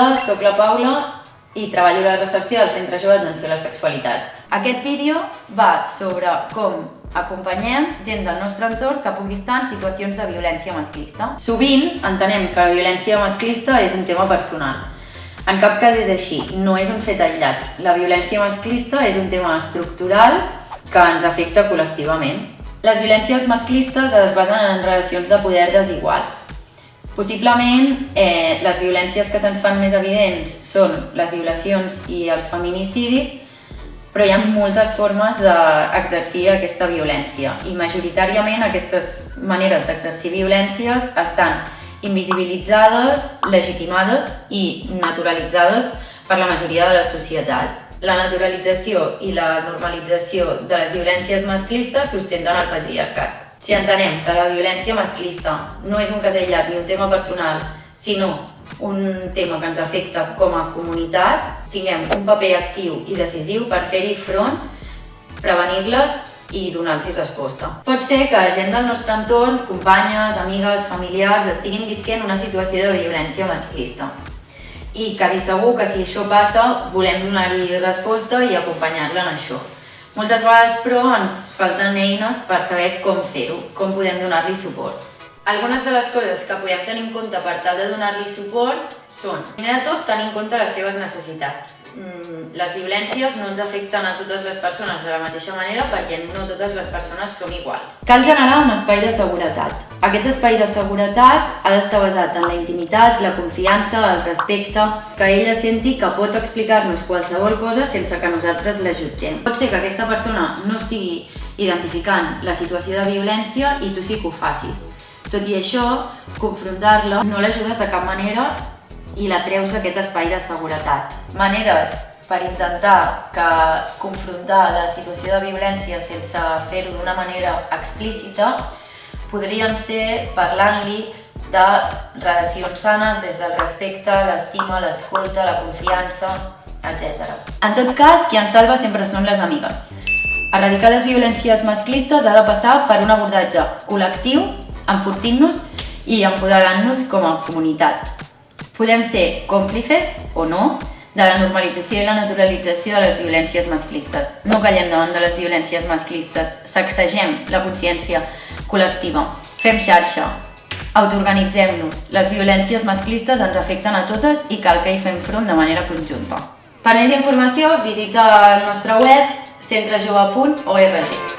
Hola, soc la Paula i treballo a la recepció del Centre Jove d'Atenció a la Sexualitat. Aquest vídeo va sobre com acompanyem gent del nostre entorn que pugui estar en situacions de violència masclista. Sovint entenem que la violència masclista és un tema personal. En cap cas és així, no és un fet aïllat. La violència masclista és un tema estructural que ens afecta col·lectivament. Les violències masclistes es basen en relacions de poder desigual. Possiblement, les violències que se'ns fan més evidents són les violacions i els feminicidis, però hi ha moltes formes d'exercir aquesta violència i majoritàriament aquestes maneres d'exercir violències estan invisibilitzades, legitimades i naturalitzades per la majoria de la societat. La naturalització i la normalització de les violències masclistes sustenten el patriarcat. Si entenem que la violència masclista no és un cas aïllat ni un tema personal, sinó un tema que ens afecta com a comunitat, tinguem un paper actiu i decisiu per fer-hi front, prevenir-les i donar-los resposta. Pot ser que gent del nostre entorn, companyes, amigues, familiars, estiguin visquent una situació de violència masclista. I quasi segur que si això passa, volem donar-hi resposta i acompanyar-la en això. Moltes vegades, però, ens falten eines per saber com fer-ho, com podem donar-li suport. Algunes de les coses que podem tenir en compte per tal de donar-li suport són, primer de tot, tenir en compte les seves necessitats. Les violències no ens afecten a totes les persones de la mateixa manera perquè no totes les persones som iguals. Cal generar un espai de seguretat. Aquest espai de seguretat ha d'estar basat en la intimitat, la confiança, el respecte, que ella senti que pot explicar-nos qualsevol cosa sense que nosaltres la jutgem. Pot ser que aquesta persona no estigui identificant la situació de violència i tu sí que ho facis. Tot i això, confrontar-la no l'ajudes de cap manera i la treus d'aquest espai de seguretat. Maneres per intentar confrontar la situació de violència sense fer-ho d'una manera explícita podrien ser parlant-li de relacions sanes des del respecte, l'estima, l'escolta, la confiança, etc. En tot cas, qui ens salva sempre són les amigues. Erradicar les violències masclistes ha de passar per un abordatge col·lectiu, enfortint-nos i empoderant-nos com a comunitat. Podem ser còmplices, o no, de la normalització i la naturalització de les violències masclistes. No callem davant de les violències masclistes, sacsegem la consciència col·lectiva, fem xarxa, autoorganitzem-nos. Les violències masclistes ens afecten a totes i cal que hi fem front de manera conjunta. Per més informació, visita el nostre web centrejove.org.